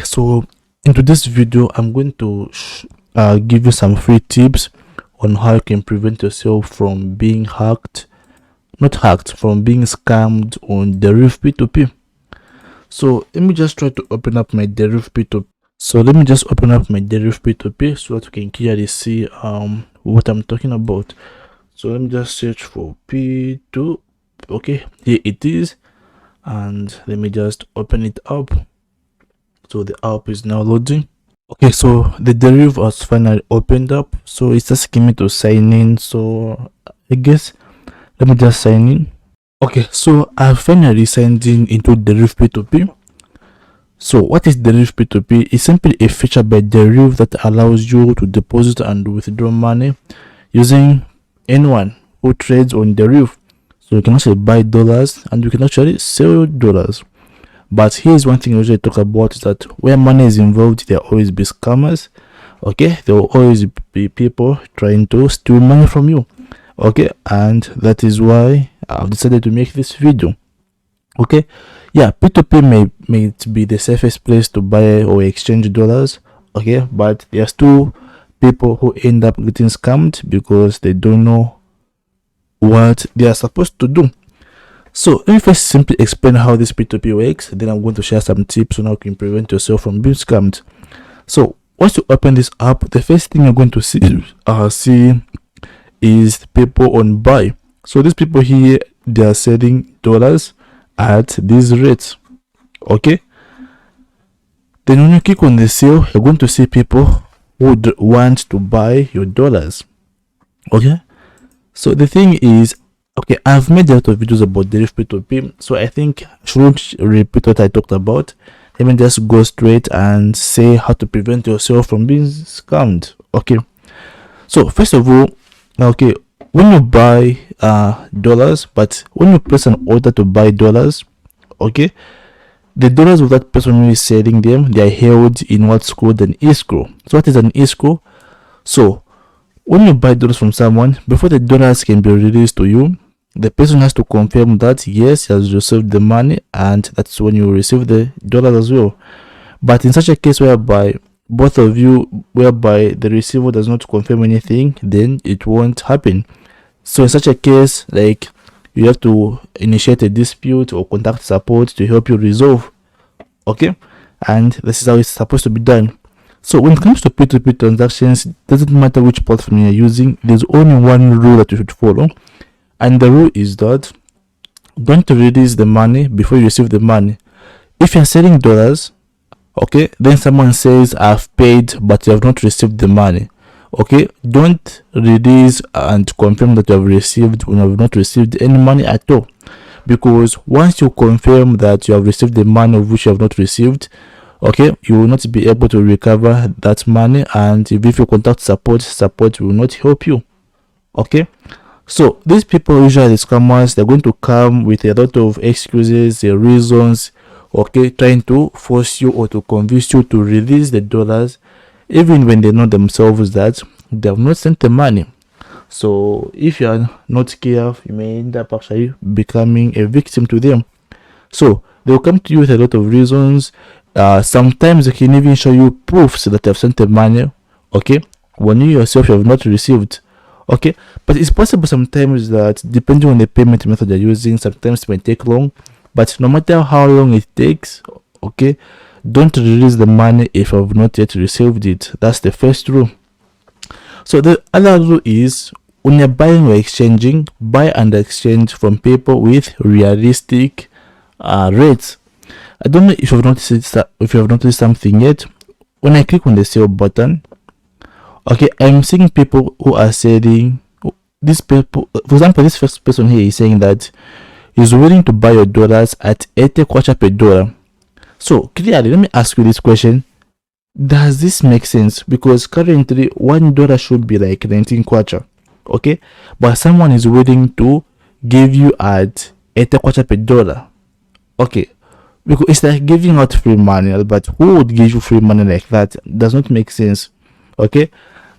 So into this video I'm going to give you some free tips on how you can prevent yourself from being from being scammed on Deriv P2P. So let me just try to open up my Deriv P2P. So let me just open up my Deriv P2P so that you can clearly see what I'm talking about. So let me just search for P2. Okay, here it is, and let me just open it up. So the app is now loading. Okay, so the Deriv was finally opened up, so it's asking me to sign in. So I guess let me just sign in. Okay, so I've finally signed in into Deriv P2P. So what is Deriv P2P? It's simply a feature by Deriv that allows you to deposit and withdraw money using anyone who trades on Deriv. So you can actually buy dollars and you can actually sell dollars. But here's one thing I usually talk about, is that where money is involved, there will always be scammers. Okay, there will always be people trying to steal money from you. Okay, and that is why I've decided to make this video. Okay, yeah, P2P may be the safest place to buy or exchange dollars. Okay, but there's still people who end up getting scammed because they don't know what they are supposed to do. So let me first simply explain how this P2P works, then I'm going to share some tips on how you can prevent yourself from being scammed. So once you open this app, the first thing you're going to see is people on buy. So these people here, they are selling dollars at these rates. Okay, then when you click on the sale, you're going to see people who want to buy your dollars. Okay, so the thing is, okay, I've made a lot of videos about Deriv P2P, so I think I shouldn't repeat what I talked about. Let me just go straight and say how to prevent yourself from being scammed. Okay, so first of all, okay, when you buy dollars, but when you place an order to buy dollars, okay, the dollars of that person who is selling them, they are held in what's called an escrow. So what is an escrow? So when you buy dollars from someone, before the dollars can be released to you, the person has to confirm that yes, he has received the money, and that's when you receive the dollars as well. But in such a case whereby both of you, whereby the receiver does not confirm anything, then it won't happen. So in such a case, like, you have to initiate a dispute or contact support to help you resolve. Okay, and this is how it's supposed to be done. So when it comes to P2P transactions, it doesn't matter which platform you're using, there's only one rule that you should follow, and the rule is that don't release the money before you receive the money. If you're selling dollars, okay, then someone says I've paid but you have not received the money, okay, don't release and confirm that you have received when you have not received any money at all, because once you confirm that you have received the money of which you have not received, okay, you will not be able to recover that money, and if you contact support will not help you. Okay, so these people, usually scammers, they're going to come with a lot of excuses, reasons, okay, trying to force you or to convince you to release the dollars, even when they know themselves that they have not sent the money. So if you are not careful, you may end up actually becoming a victim to them. So they will come to you with a lot of reasons. Sometimes they can even show you proofs that they have sent the money, okay, when you yourself have not received. Okay, but it's possible sometimes that, depending on the payment method you're using, sometimes it may take long. But no matter how long it takes, okay, don't release the money if you have not yet received it. That's the first rule. So the other rule is, when you're buying or exchanging, buy and exchange from people with realistic rates. I don't know if you've noticed something yet. When I click on the sell button, okay, I'm seeing people who are selling. These people, for example, this first person here is saying that he's willing to buy your dollars at 80 kwacha per dollar. So clearly, let me ask you this question: does this make sense? Because currently $1 should be like 19 kwacha, okay, but someone is willing to give you at 80 kwacha per dollar. Okay, because it's like giving out free money, but who would give you free money like that? Does not make sense. Okay,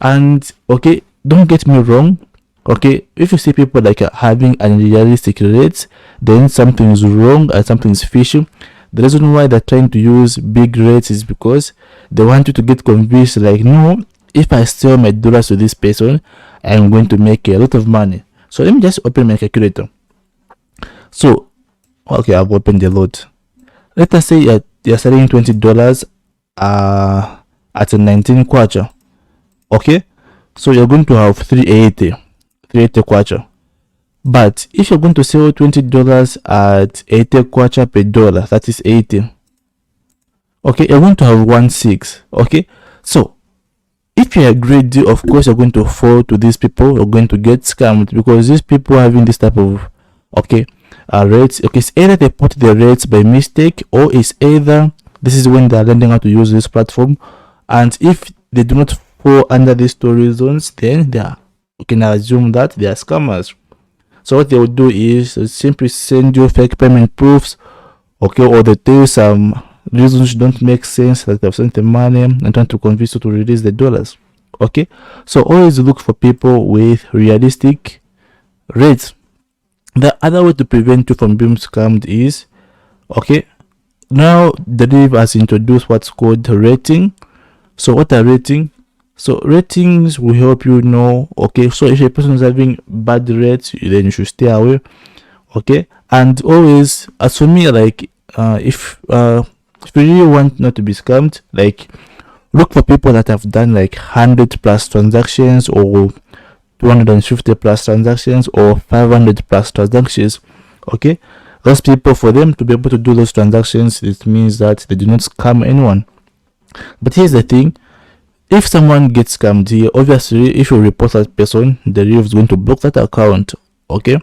and okay, don't get me wrong, okay, if you see people like having unrealistic rates, then something is wrong and something is fishy. The reason why they're trying to use big rates is because they want you to get convinced, like, no, if I sell my dollars to this person, I'm going to make a lot of money. So let me just open my calculator. So okay, I've opened the lot. Let us say you're selling $20 at a 19 kwacha. Okay, so you're going to have 380 kwacha. But if you're going to sell $20 at 80 kwacha per dollar, that is 80. Okay, you're going to have 1.6. Okay, so if you're greedy, of course you're going to fall to these people. You're going to get scammed because these people are having this type of rates. Okay, it's either they put the rates by mistake, or it's either this is when they're learning how to use this platform, and if they do not fall under these two reasons, then you can assume that they are scammers. So what they will do is simply send you fake payment proofs, okay, or they tell you some reasons don't make sense, that they've sent the money and trying to convince you to release the dollars. Okay, so always look for people with realistic rates. The other way to prevent you from being scammed is, okay, now Deriv has introduced what's called rating. So what are rating? So ratings will help you know, okay, so if a person is having bad rates, then you should stay away. Okay, and always, as for me, like if you really want not to be scammed, like look for people that have done like 100 plus transactions, or 250 plus transactions, or 500 plus transactions. Okay, those people, for them to be able to do those transactions, it means that they do not scam anyone. But here's the thing, if someone gets scammed here, obviously if you report that person, the Deriv is going to block that account. Okay,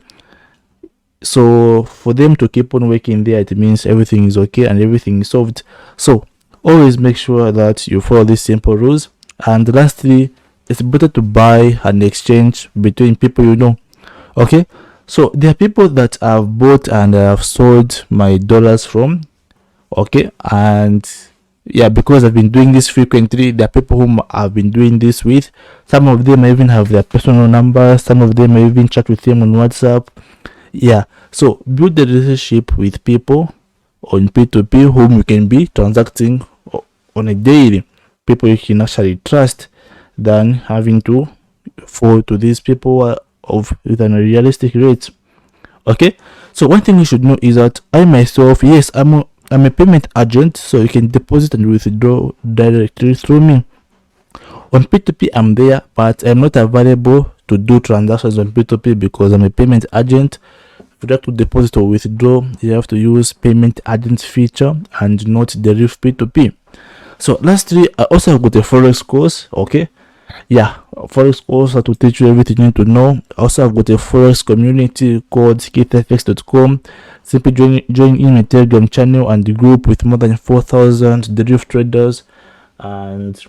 so for them to keep on working there, it means everything is okay and everything is solved. So always make sure that you follow these simple rules. And lastly, it's better to buy and exchange between people you know. Okay, so there are people that I've bought and I've sold my dollars from. Okay, and yeah, because I've been doing this frequently, there are people whom I've been doing this with. Some of them I even have their personal numbers, some of them I even chat with them on WhatsApp. Yeah, so build the relationship with people on P2P whom you can be transacting on a daily, people you can actually trust, than having to fall to these people with an unrealistic rate. Okay, so one thing you should know is that I myself, yes, I'm a payment agent, so you can deposit and withdraw directly through me. On P2P I'm there, but I'm not available to do transactions on P2P because I'm a payment agent. If you have to deposit or withdraw, you have to use payment agent feature and not Deriv P2P. So lastly, I also have got a forex course. Okay, yeah, forex course that will teach you everything you need to know. I also have got a forex community called keithfx.com. Simply join in my Telegram channel and the group with more than 4,000 Deriv traders, and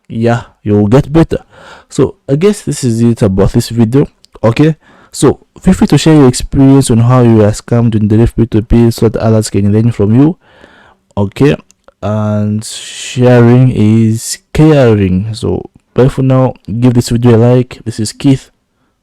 yeah, you'll get better. So I guess this is it about this video. Okay, so feel free to share your experience on how you are scammed in Deriv P2P so that others can learn from you. Okay, and sharing is caring. So bye for now. Give this video a like. This is Keith.